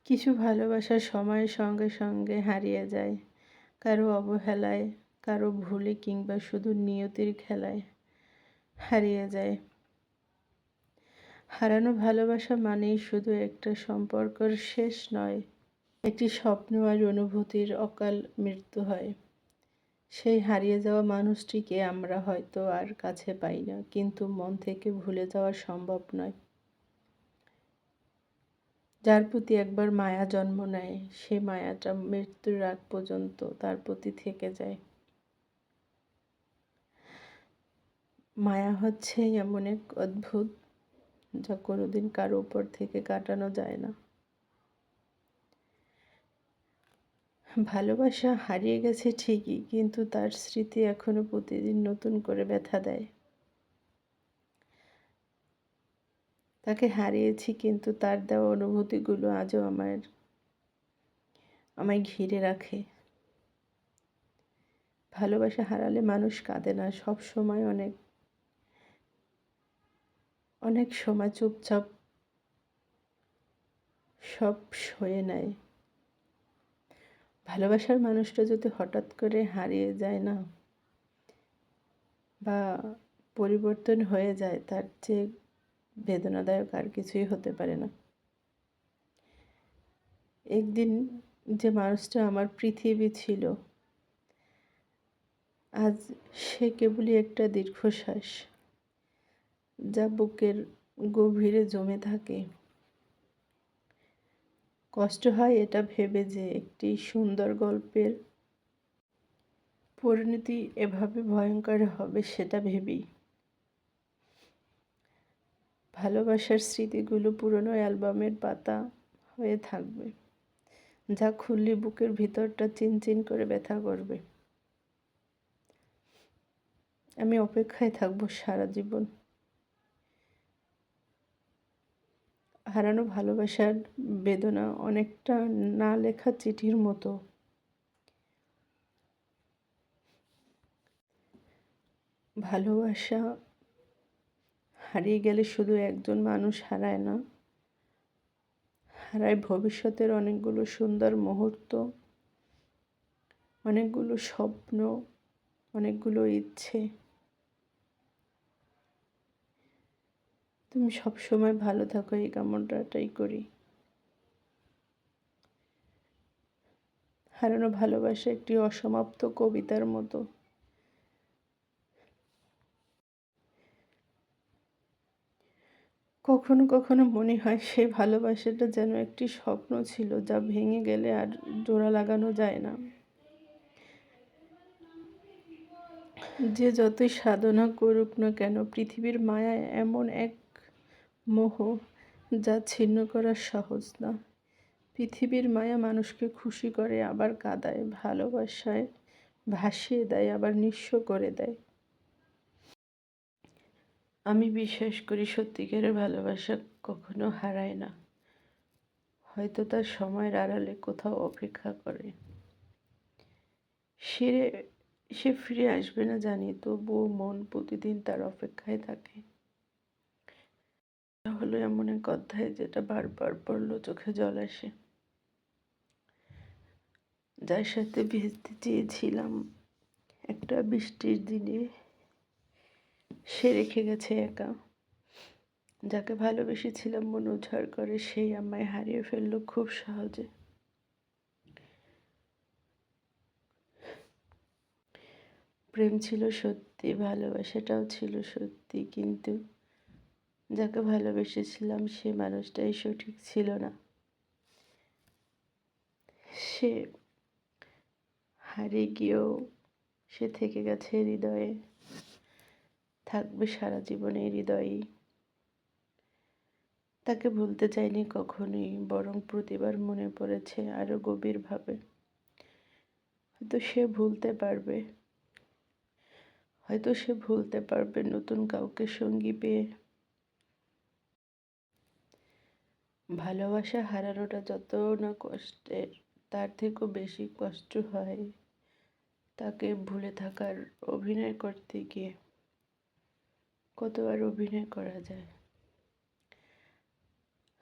কিছু ভালোবাসা সময়ের সঙ্গে সঙ্গে হারিয়ে যায়, কারো অবহেলায়, কারো ভুলে কিংবা শুধু নিয়তির খেলায় হারিয়ে যায়। হারানো ভালোবাসা মানেই শুধু একটা সম্পর্কের শেষ নয়, একটি স্বপ্ন আর অনুভূতির অকাল মৃত্যু হয়। সেই হারিয়ে যাওয়া মানুষটিকে আমরা হয়তো আর কাছে পাই না, কিন্তু মন থেকে ভুলে যাওয়া সম্ভব নয়। যার প্রতি একবার মায়া জন্ম নেয়, সে মায়াটা মৃত্যুর আগ পর্যন্ত তার প্রতি থেকে যায়। মায়া হচ্ছে এমন এক অদ্ভুত, যা কোনোদিন কারো উপর থেকে কাটানো যায় না। ভালোবাসা হারিয়ে গেছে ঠিকই, কিন্তু তার স্মৃতি এখনো প্রতিদিন নতুন করে ব্যথা দেয়। তাকে হারিয়েছি, কিন্তু তার দেওয়া অনুভূতিগুলো আজও আমায় ঘিরে রাখে। ভালোবাসা হারালে মানুষ কাঁদে না, সব সময় অনেক অনেক সময় চুপচাপ সব সয়ে নেয়। ভালোবাসার মানুষটা যদি হঠাৎ করে হারিয়ে যায় না, বা পরিবর্তন হয়ে যায়, তার চেয়ে বেদনাদায়ক আর কিছুই হতে পারে না। একদিন যে মানুষটা আমার পৃথিবী ছিল, আজ সে কেবলই একটা দীর্ঘশ্বাস, যা বুকের গভীরে জমে থাকে। কষ্ট হয় এটা ভেবে যে একটি সুন্দর গল্পের পরিণতি এভাবে ভয়ঙ্কর হবে, সেটা ভেবেই। ভালোবাসার স্মৃতিগুলো পুরনো অ্যালবামের পাতা হয়ে থাকবে, যা খুললে বুকের ভিতরটা চিনচিন করে ব্যথা করবে। আমি অপেক্ষায় থাকবো সারা জীবন। হারানো ভালোবাসার বেদনা অনেকটা না লেখা চিঠির মতো। ভালোবাসা হারিয়ে গেলে শুধু একজন মানুষ হারায় না, হারায় ভবিষ্যতের অনেকগুলো সুন্দর মুহূর্ত, অনেকগুলো স্বপ্ন, অনেকগুলো ইচ্ছে। তুমি সবসময় ভালো থাকো, এই কামনাটাই করি। হারানো ভালোবাসা একটি অসমাপ্ত কবিতার মতো। কখনো কখনো মনে হয় সেই ভালোবাসাটা যেন একটি স্বপ্ন ছিল, যা ভেঙে গেলে আর জোড়া লাগানো যায় না। যে যতই সাধনা করুক না কেন, পৃথিবীর মায়া এমন এক মোহ, যা ছিন্ন করা সহজ না। পৃথিবীর মায়া মানুষকে খুশি করে, আবার কাঁদায়, ভালোবাসায় ভাসিয়ে দেয়, আবার নিঃস্ব করে দেয়। আমি বিশ্বাস করি সত্যিকারের ভালোবাসা কখনো হারায় না, হয়তো তার সময়ের আড়ালে কোথাও অপেক্ষা করে। সে সে ফিরে আসবে না জানি, তবুও মন প্রতিদিন তার অপেক্ষায় থাকে। এটা হলো এমন এক অধ্যায়, যেটা বারবার পড়লো চোখে জল আসে। যার সাথে ভিজতে চেয়েছিলাম একটা বৃষ্টির দিনে, সে রেখে গেছে একা। যাকে ভালোবেসেছিলাম মন উজাড় করে, সেই আমায় হারিয়ে ফেললো খুব সহজে। প্রেম ছিল সত্যি, ভালোবাসাটাও ছিল সত্যি, কিন্তু যাকে ভালোবেসেছিলাম সে মানুষটাই সঠিক ছিল না। সে হারিয়ে গিয়েও সে থেকে গেছে হৃদয়ে, থাকবে সারা জীবনে হৃদয়েই। তাকে ভুলতে চাইনি কখনোই, বরং প্রতিবার মনে পড়েছে আরো গভীরভাবে। হয়তো সে ভুলতে পারবে, হয়তো সে ভুলতে পারবে নতুন কাউকে সঙ্গী পেয়ে। ভালোবাসা হারানোটা যত না কষ্টের, তার থেকেও বেশি কষ্ট হয় তাকে ভুলে থাকার অভিনয় করতে গিয়ে। কতবার অভিনয় করা যায়।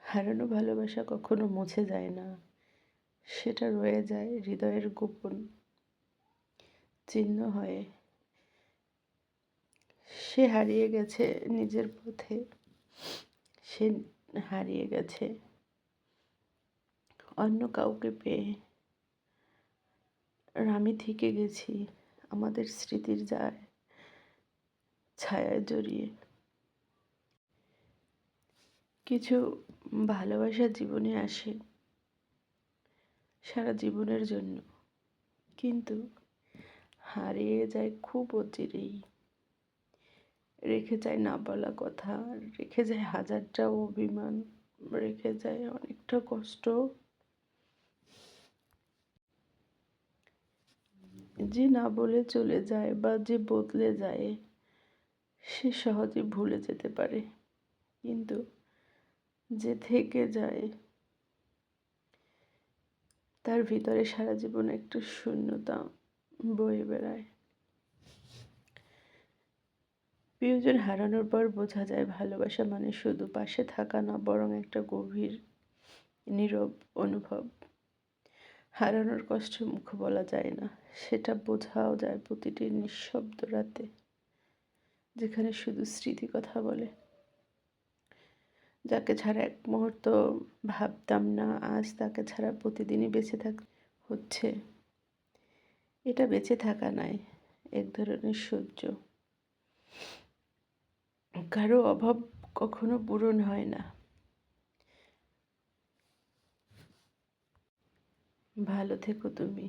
হারানো ভালোবাসা কখনো মুছে যায় না, সেটা রয়ে যায় হৃদয়ের গোপন চিহ্ন হয়ে। সে হারিয়ে গেছে নিজের পথে, সে হারিয়ে গেছে অন্য কাউকে পেয়ে, আর আমি থেকে গেছি আমাদের স্মৃতির যায় ছায়ায় জড়িয়ে। কিছু ভালোবাসা জীবনে আসে সারা জীবনের জন্য, কিন্তু হারিয়ে যায় খুব অচিরেই। রেখে যায় না বলা কথা, রেখে যায় হাজারটা অভিমান, রেখে যায় অনেকটা কষ্ট। যে না বলে চলে যায় বা যে বদলে যায়, সে সহজে ভুলে যেতে পারে, কিন্তু যে থেকে যায় তার ভিতরে সারা জীবন একটা শূন্যতা বয়ে বেড়ায়। প্রিয়জন হারানোর পর বোঝা যায় ভালোবাসা মানে শুধু পাশে থাকা না, বরং একটা গভীর নীরব অনুভব। হারানোর কষ্ট মুখে বলা যায় না, সেটা বোঝাও যায় প্রতিটি নিঃশব্দ রাতে, যেখানে শুধু স্মৃতি কথা বলে। যাকে ছাড়া এক মুহূর্ত ভাবতাম না, আজ তাকে ছাড়া প্রতিদিনই বেঁচে হচ্ছে। এটা বেঁচে থাকা নয়, এক ধরনের সহ্য। কারো অভাব কখনো পূরণ হয় না। ভালো থেকো তুমি।